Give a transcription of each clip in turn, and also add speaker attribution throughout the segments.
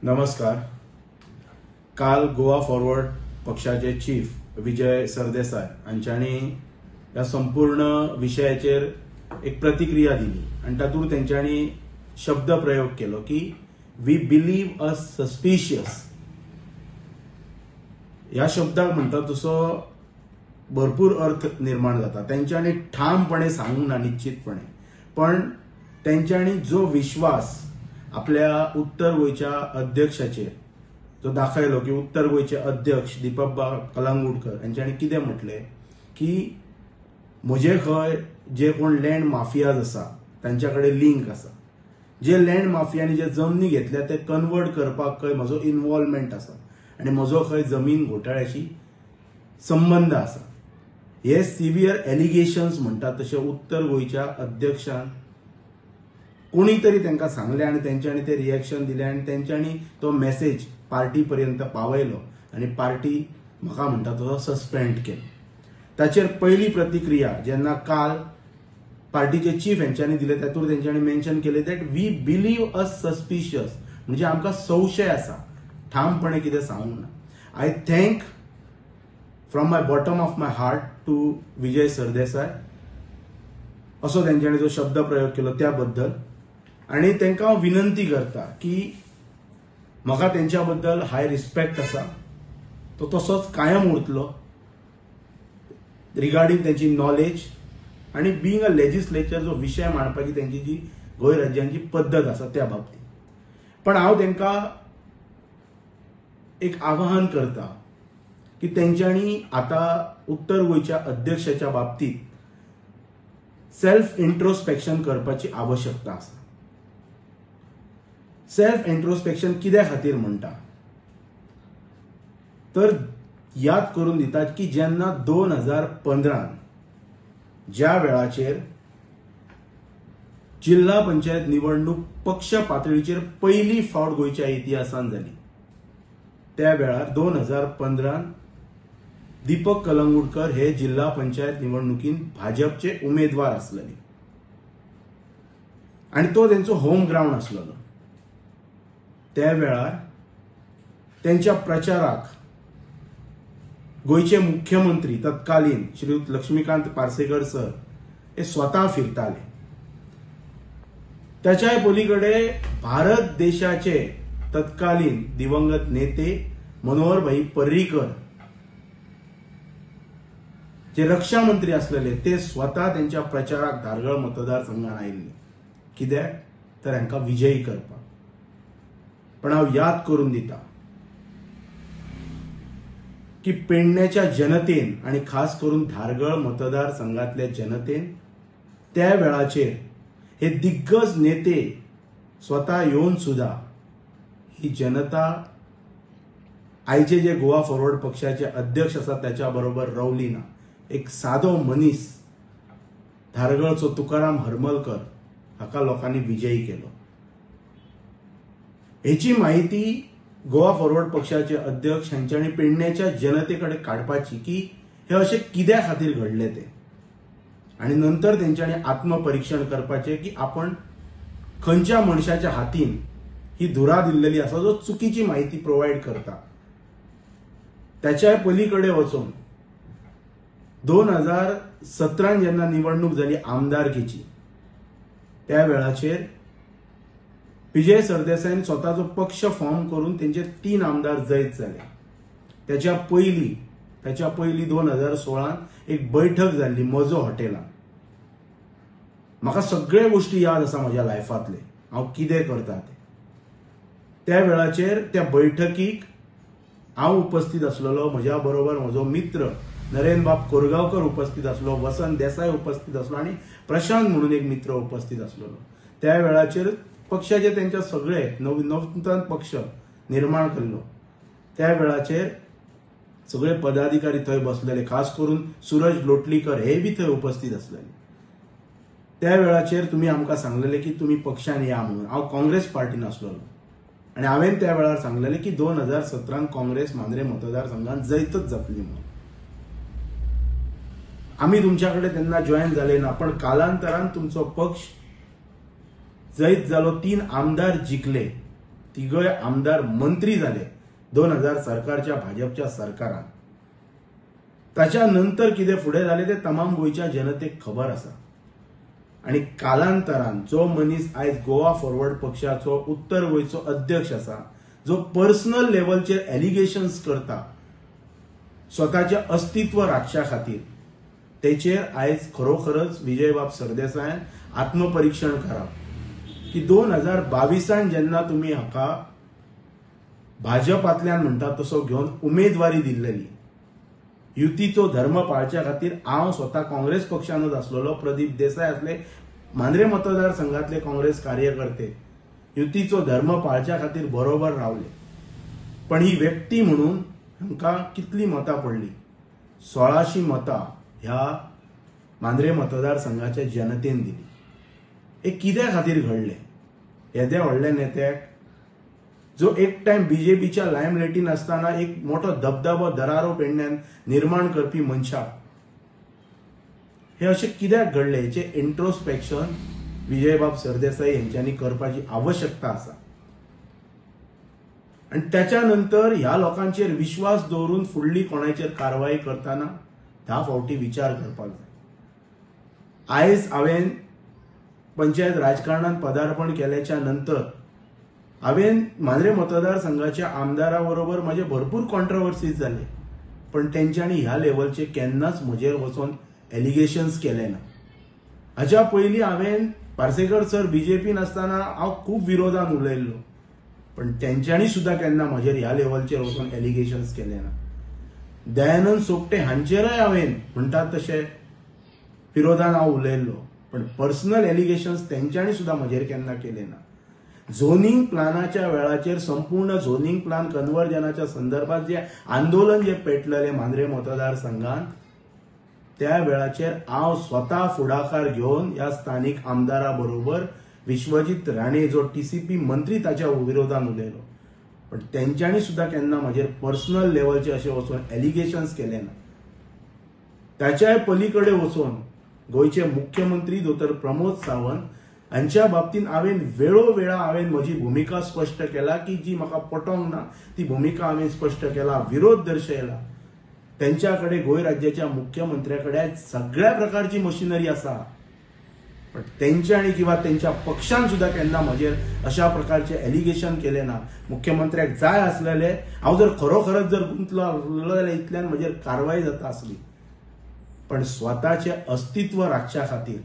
Speaker 1: नमस्कार. काल गोवा फॉरवर्ड पक्षाचे चीफ विजय सरदेसाय हांच्यांनी ह्या संपूर्ण विशयाचेर एक प्रतिक्रिया दिली आणि तातूंत तेंच्यांनी शब्द प्रयोग केलो की वी बिलीव अस सस्पिशियस. ह्या शब्दाक म्हणटा तसो भरपूर अर्थ निर्माण जाता. तेंच्यांनी ठामपणे सांगूंक ना निश्चितपणे, पण तेंच्यांनी जो विश्वास आपल्या उत्तर गोयच्या अध्यक्षाचेर जो दाखयलो की उत्तर गोयचे अध्यक्ष दीपक कलांगूटकर यांच्यानी कितें म्हटले की म्हजे खंय जे कोण लँड माफियाज आसा तांच्या कडेन लिंक आसा, जे लँड माफियांनी जे जमनी घेतल्या ते कन्वर्ट करपाक खंय म्हजो इन्वॉल्वमेंट आसा आनी म्हजो खंय जमीन घोटाळ्याशी संबंध आसा. हे सिव्हियर एलिगेशन्स म्हणटात तशे उत्तर गोयच्या अध्यक्षान कोणी तरी तांकां सांगले आनी तेंच्यांनी ते रिएक्शन दिले आनी तेंच्यांनी तो मेसेज पार्टी पर्यंत पावयलो आनी पार्टी म्हाका म्हणटा तो सस्पेंड केलो. ताचेर पहिली प्रतिक्रिया जेन्ना काल पार्टीचे चीफ हांच्यांनी दिले तातूंत तेंच्यांनी मेन्शन केले that we believe us suspicious, म्हणजे आमकां संशय आसा, ठामपणे कितें सांगूंक ना. I thank from my bottom of my heart to Vijay Sardesai असो तेंच्यांनी जो शब्द प्रयोग केलो त्या बद्दल. आणि तांकां हांव विनंती करता की म्हाका तेंच्या बद्दल हाय रिस्पेक्ट आसा, तो तसोच कायम उरतलो रिगार्डिंग तेंची नॉलेज आणि बीइंग अ लेजिस्लेचर जो विशय मांडपाची तेंची जी गोंय राज्यांची पद्दत आसा त्या बाबतीत. पण हांव तांकां एक आवाहन करता की तेंच्यांनी आता उत्तर गोयच्या अध्यक्षाच्या बाबतीत सेल्फ इंट्रोस्पेक्शन करपाची आवश्यकता आसा. सेल्फ इंट्रोस्पेक्शन कित्या खातीर म्हणटा तर याद करून दितात की जेन्ना 2015 ज्या वेळाचेर जिल्हा पंचायत निवडणूक पक्ष पातळीचेर पहिली फावट गोंयच्या इतिहासान जाली, त्या वेळार 2015 दीपक कलांगूटकर हे जिल्हा पंचायत निवडणुकीन भाजपचे उमेदवार आसलेले आणि तो तेंचो होम ग्राउंड आसलेलो. त्या वेळार त्यांच्या प्रचाराक गोयचे मुख्यमंत्री तत्कालीन श्रीयुत लक्ष्मीकांत पार्सेकर सर हे स्वतः फिरताले. त्याच्या पलीकडे भारत देशाचे तत्कालीन दिवंगत नेते मनोहर भाई पर्रीकर जे रक्षा मंत्री असलेले ते स्वतः त्यांच्या प्रचाराक धारगळ मतदारसंघात आयिल्ले. कित्याक तर हांकां विजयी करपाक. पण हांव याद करून दिता की पेडण्याच्या जनतेन आणि खास करून धारगळ मतदारसंघातल्या जनतेन त्या वेळाचेर हे दिग्गज नेते स्वतः येवन सुद्धा ही जनता आयचे जे गोवा फॉरवर्ड पक्षाचे अध्यक्ष आसा त्याच्या बरोबर रावली ना. एक सादो मनीस धारगळचो तुकाराम हरमलकर हाका लोकांनी विजयी केलो. हेची माहिती गोवा फॉरवर्ड पक्षाचे अध्यक्ष हांच्यांनी पेडण्याच्या जनतेकडे काडपाची की हे अशें कित्या खातीर घडले ते, आणि नंतर तेंच्यांनी आत्मपरीक्षण करपाचे की आपण खंयच्या मनशाच्या हातीन ही धुरा दिल्लेली आसा जो चुकीची माहिती प्रोवाइड करता. त्याच्या पलीकडे वचून 2017 जेन्ना निवडणूक जाली आमदारकीची त्या वेळाचेर विजय सरदेसायन स्वताचो पक्ष फॉर्म करून तेंचे 3 आमदार जैत झाले. त्याच्या पयली 2016 एक बैठक जाल्ली मजो हॉटेलान. म्हाका सगळे गोष्टी याद आसा म्हज्या लायफांतले, हांव कितें करता ते. त्या वेळाचेर त्या बैठकीक हांव उपस्थित आसलेलो, म्हज्या बरोबर म्हजो मित्र नरेन बाब कोरगांवकर उपस्थित आसलो, वसंत देसाय उपस्थित आसलो आणि प्रशांत म्हणून एक मित्र उपस्थित आसलेलो. त्या वेळाचेर पक्षाचे तेंचे सगळे नवतन पक्ष निर्माण केल्लो. त्या वेळाचेर सगळे पदाधिकारी थंय बसलेले, खास करून सूरज लोटलीकर हे बी थंय उपस्थित आसलेले. त्या वेळाचेर तुमी आमकां सांगलेले की तुमी पक्षान या म्हणून. हांव काँग्रेस पार्टीन आसलेलो आणि हांवें त्या वेळार सांगलेले की 2017 काँग्रेस मांद्रे मतदारसंघात जैतच जातली म्हणून. आम्ही तुमच्याकडे तेन्ना जॉईन झाले ना, पण कालांतरान तुमचो पक्ष जैत जालो, 3 आमदार जिंकले तिगय आमदार मंत्री झाले 2000 सरकारच्या भाजपच्या सरकारात. ताच्या नंतर कितें फुडें जालें तें तमाम गोंयच्या जनतेक खबर आसा. आणि कालांतरान जो मनीस आयज गोवा फॉरवर्ड पक्षाचो उत्तर गोंयचो अध्यक्ष आसा, जो पर्सनल लेवलचेर एलिगेशन्स करता स्वताचे अस्तित्व राखच्या खातीर, तेचेर आयज खरोखरच विजयबाब सरदेसायान आत्मपरीक्षण करप की 2022 जेन्ना तुमी हाका भाजपांतल्यान म्हणटा तसो घेवन उमेदवारी दिल्लेली, युतीचो धर्म पाळच्या खातीर हांव स्वता काँग्रेस पक्षानूच आसलेलो, प्रदीप देसाय आसले मांद्रे मतदारसंघातले काँग्रेस कार्यकर्ते युतीचो धर्म पाळच्या खातीर बरोबर रावले. पण ही व्यक्ती म्हणून हांकां कितली मतां पडली? 1600 मतां ह्या मांद्रे मतदारसंघाच्या जनतेन दिली. हे कित्या खातीर घडलें? येद्या व्हडल्या नेत्याक, जो एक टाइम बीजेपीच्या लायमलायटीन आसतना एक मोठो दबदबो दरारो पेडण्यान निर्माण करपी मनशाक हे अशें कित्याक घडलें हेचे इंट्रोस्पेक्शन विजयबाब सरदेसाई यांच्यांनी करपाची आवश्यकता आसा. आणि त्याच्या नंतर ह्या लोकांचेर विश्वास दवरून फुडली कोणाचेर कारवाई करताना 10 फावटी विचार करपाक जाय. आयज हांवें पंचायत राजकारणात पदार्पण केल्याच्या नंतर हांवें मांद्रे मतदारसंघाच्या आमदारा बरोबर म्हाजे भरपूर कॉन्ट्रोवर्सीज जाले, पण तेंच्यांनी ह्या लेवलचे केन्नाच म्हजेर वचून एलिगेशन्स केले ना. हाच्या पयलीं हांवें पार्सेकर सर बीजेपीन आसतना हांव खूब विरोधान उलयल्लो, पण तेंच्यांनी सुद्धा केन्ना म्हजेर ह्या लेवलचेर वचून एलिगेशन्स केले ना. दयानंद सोपटे हांचेरय हांवें म्हणटात तशें विरोधान हांव उलयल्लो, पण पर्सनल एलिगेशन्स तेंच्यांनी सुद्धा म्हजेर केन्ना केले ना. झोनिंग प्लानाच्या वेळाचेर संपूर्ण झोनिंग प्लान कन्वर्जनाच्या संदर्भात जे आंदोलन जे पेटलेले मांद्रे मतदारसंघात, त्या वेळाचेर हांव स्वता फुडाकार घेवन ह्या स्थानिक आमदारा बरोबर विश्वजीत राणे जो टीसीपी मंत्री ताच्या विरोधान उलयलो, पण तेंच्यांनी सुद्धा केन्ना म्हजेर पर्सनल लेवलचे असे वचून एलिगेशन्स केले ना. त्याच्याय पलीकडे वचून गोयचे मुख्यमंत्री दोतर प्रमोद सावंत हांच्या बाबतीन हांवें वेळोवेळा हांवें म्हजी भूमिका स्पश्ट केला की जी म्हाका पटोंक ना ती भूमिका हांवें स्पश्ट केला, विरोध दर्शयला. त्यांच्याकडे गोंय राज्याच्या मुख्यमंत्र्याकडे सगळ्या प्रकारची मशिनरी आसा, पण तेंच्यांनी किंवा त्यांच्या पक्षान सुद्धा केन्ना म्हजेर अशा प्रकारचे एलिगेशन केले ना. मुख्यमंत्र्याक जाय आसलेले, हांव जर खरोखरच जर गुंतलो जाल्यार इतल्यान म्हजेर कारवाई जाता आसली, पण स्वताचे अस्तित्व राखच्या खातीर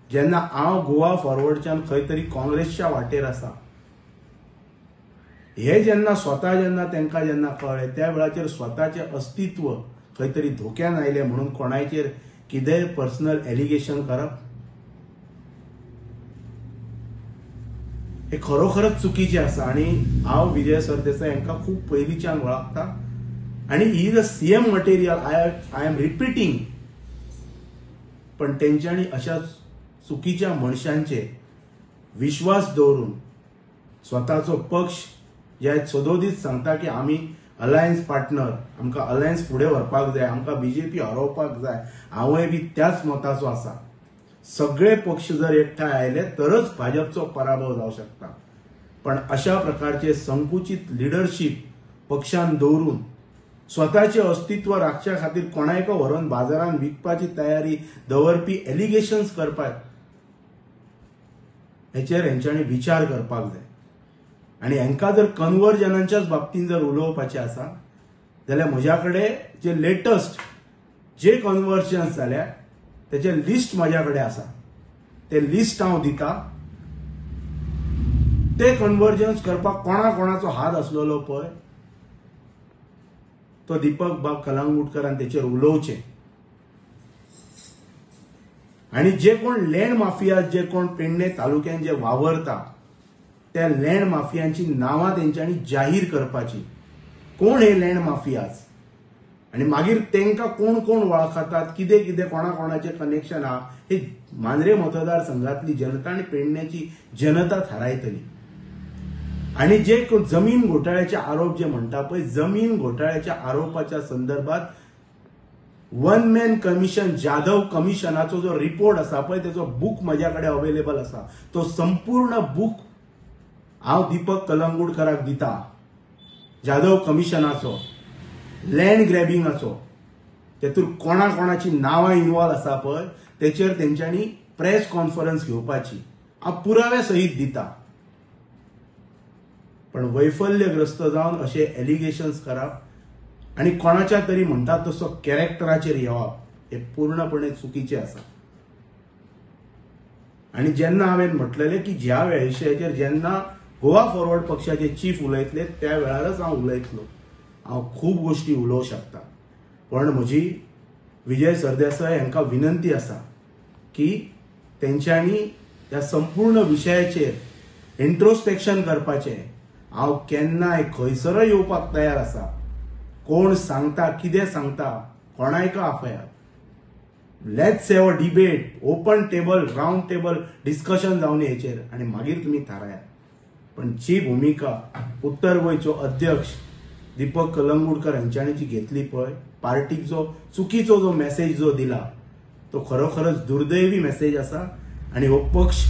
Speaker 1: जेन्ना हांव गोवा फॉरवर्डच्यान खंय तरी काँग्रेसच्या वाटेर आसा, हे जेन्ना स्वता जेन्ना तांकां जेन्ना कळ्ळें, त्या वेळाचेर स्वताचे अस्तित्व खंय तरी धोक्यान आयले म्हणून कोणाचेर कितेंय पर्सनल एलिगेशन करप हे खरोखरच चुकीचे आसा. आणि हांव विजय सरदेसाई हांकां खूब पयलींच्यान वळखता आणि he is a CM material. I am repeating, पण तेंच्यांनी अशा चुकीच्या मनशांचे विश्वास दवरून स्वताचो पक्ष जे सदोदीत सांगता की आमी अलायन्स पार्टनर, आमकां अलायन्स फुडें व्हरपाक जाय, आमकां बीजेपी हरोवपाक जाय, हांवूय बी त्याच मताचो आसा. सगळे पक्ष जर एकठांय आयले तरच भाजपचो पराभव जावं शकता. पण अशा प्रकारचे संकुचित लिडरशिप पक्षान दवरून स्वताचे अस्तित्व राखच्या खातीर कोणायको व्हरून बाजारात विकपाची तयारी दवरपी एलिगेशन्स करपाक हेचेर हेंच्यांनी विचार करपाक जाय. आणि हांकां जर कन्वर्जनाच्याच बाबतींत जर उलोवपाचें आसा जाल्यार म्हज्या कडेन जे लेटस्ट जे कन्वर्जन्स जाल्या त्याचे लिस्ट म्हज्या कडेन आसा. ते लिस्ट हांव दिता. ते कन्वर्जन्स करपाक कोणाचो हात आसलेलो पळय तो दीपक बाब कलंगूटकरान तेचेर उलोवचें. आणि जे कोण लँड माफिया, जे कोण पेडणे तालुक्यात जे वावरता, त्या लँड माफियांची नावां तेंच्यांनी जाहीर करपाची. कोण हे लँड माफियाज आणि मागीर तेंकां कोण कोण वळखतात, कितें कितें कोणाचे कनेक्शन आहा, हे मांद्रे मतदारसंघातली जनता आणि पेडण्याची जनता थारायतली. आणि जे जमीन घोटाळ्याचे आरोप जे म्हणटा पळय, जमीन घोटाळ्याच्या आरोपाच्या संदर्भात वन मॅन कमिशन, जाधव कमिशनाचो जो रिपोर्ट आसा पळय, त्याचो बुक म्हज्या कडेन अवेलेबल आसा. तो संपूर्ण बुक हांव दीपक कलंगूटकाराक दिता जाधव कमिशनाचो लँड ग्रॅबिंगाचो तेतूंत कोणाची नांवां इन्वॉल्व आसा पळय तेचेर तेंच्यांनी प्रेस कॉन्फरन्स घेवपाची हांव पुराव्या सहीत दिता. पण वैफल्यग्रस्त जावन अशे एलिगेशन्स करप आनी कोणाच्या तरी म्हणटात तसो कॅरेक्टराचेर येवप हे पूर्णपणे चुकीचे आसा. आनी जेन्ना हांवें म्हटलेलें की ज्या विशयाचेर जेन्ना गोवा फॉरवर्ड पक्षाचे चीफ उलयतले त्या वेळारच हांव उलयतलो. हांव खूब गोश्टी उलोवंक शकता पण म्हजी विजय सरदेसाय हांकां विनंती आसा की तेंच्यांनी ह्या संपूर्ण विशयाचेर इंट्रोस्पेक्शन करपाचें. हांव केन्नाय खंयसरय येवपाक तयार आसा. कोण सांगता कितें सांगता कोणायका आफयात. Let's have a debate open table round table discussion जावन हेचेर आनी मागीर तुमी थारायात. पण जी भूमिका उत्तर गोंयचो अध्यक्ष दीपक कलंगूटकर हांच्यांनी जी घेतली पळय पार्टीक जो चुकीचो जो मेसेज जो दिला तो खरोखरच दुर्दैवी मेसेज आसा आनी हो पक्ष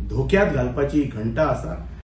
Speaker 1: धोक्यात घालपाची घंटा आसा.